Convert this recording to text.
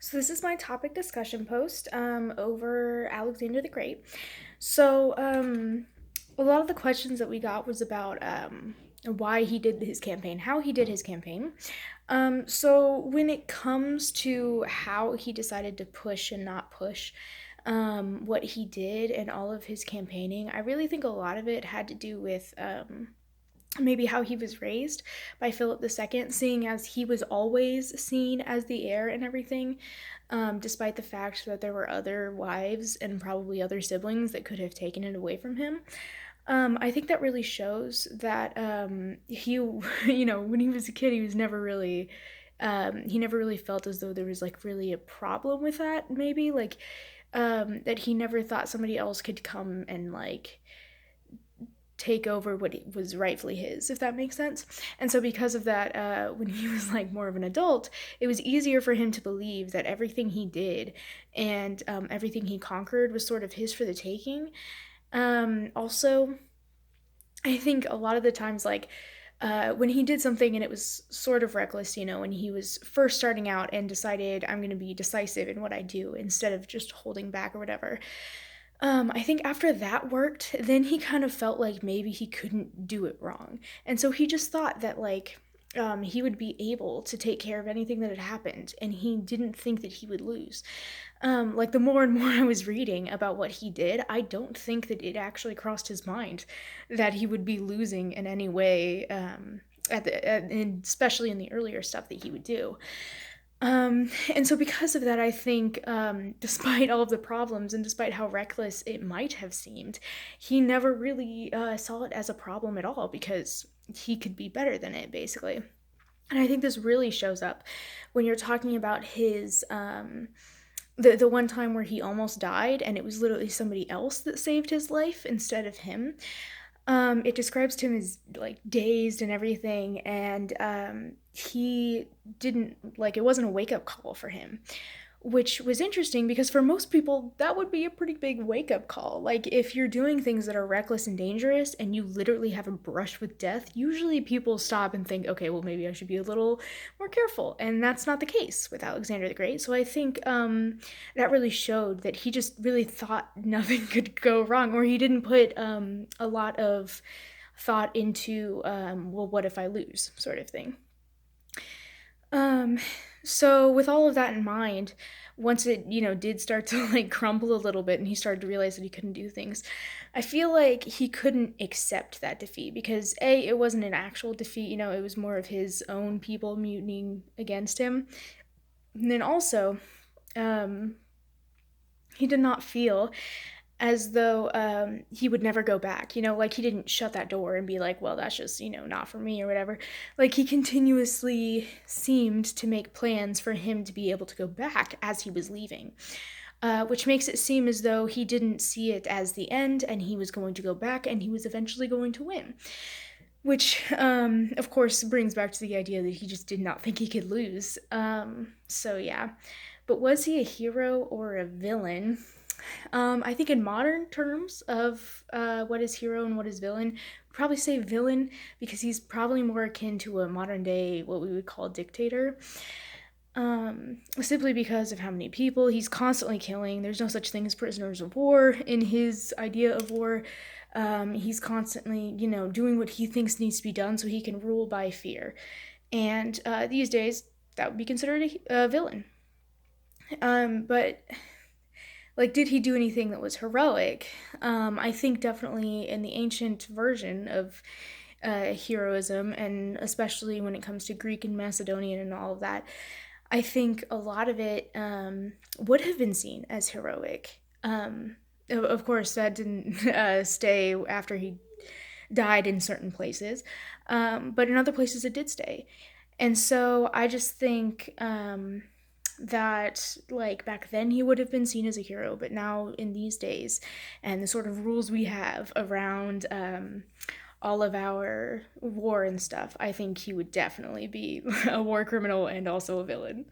So this is my topic discussion post over Alexander the Great. So a lot of the questions that we got was about why he did his campaign, how he did his campaign. So when it comes to how he decided to push and not push what he did and all of his campaigning, I really think a lot of it had to do with maybe how he was raised by Philip II, seeing as he was always seen as the heir and everything, despite the fact that there were other wives and probably other siblings that could have taken it away from him. I think that really shows that he, when he was a kid, he never really felt as though there was like really a problem with that. Maybe like that he never thought somebody else could come and like take over what was rightfully his, if that makes sense. And so because of that, when he was like more of an adult, it was easier for him to believe that everything he did and everything he conquered was sort of his for the taking. Also, I think a lot of the times, like when he did something and it was sort of reckless, when he was first starting out and decided I'm going to be decisive in what I do instead of just holding back or whatever. I think after that worked, then he kind of felt like maybe he couldn't do it wrong. And so he just thought that, like, he would be able to take care of anything that had happened, and he didn't think that he would lose. Like, the more and more I was reading about what he did, I don't think that it actually crossed his mind that he would be losing in any way, and especially in the earlier stuff that he would do. And so because of that, I think, despite all of the problems and despite how reckless it might have seemed, he never really saw it as a problem at all because he could be better than it, basically. And I think this really shows up when you're talking about his the one time where he almost died and it was literally somebody else that saved his life instead of him. It describes him as like dazed and everything, and he didn't like it wasn't a wake up call for him, which was interesting because for most people that would be a pretty big wake up call. Like if you're doing things that are reckless and dangerous and you literally have a brush with death, usually people stop and think, okay, well maybe I should be a little more careful, and that's not the case with Alexander the Great. So I think that really showed that he just really thought nothing could go wrong, or he didn't put a lot of thought into well, what if I lose, sort of thing. Um, so with all of that in mind, once it, did start to like crumble a little bit and he started to realize that he couldn't do things, I feel like he couldn't accept that defeat because A, it wasn't an actual defeat, it was more of his own people mutinying against him. And then also, um, he did not feel as though he would never go back. Like he didn't shut that door and be like, well, that's just, not for me or whatever. Like he continuously seemed to make plans for him to be able to go back as he was leaving. Which makes it seem as though he didn't see it as the end and he was going to go back and he was eventually going to win. Which, of course, brings back to the idea that he just did not think he could lose. So, yeah. But was he a hero or a villain? I think in modern terms of what is hero and what is villain, I'd probably say villain because he's probably more akin to a modern day, what we would call dictator. Simply because of how many people he's constantly killing. There's no such thing as prisoners of war in his idea of war. He's constantly, doing what he thinks needs to be done so he can rule by fear. And these days, that would be considered a villain. But like, did he do anything that was heroic? I think definitely in the ancient version of heroism, and especially when it comes to Greek and Macedonian and all of that, I think a lot of it would have been seen as heroic. Of course, that didn't stay after he died in certain places, but in other places it did stay. And so I just think that like back then he would have been seen as a hero, but now in these days and the sort of rules we have around all of our war and stuff, I think he would definitely be a war criminal and also a villain.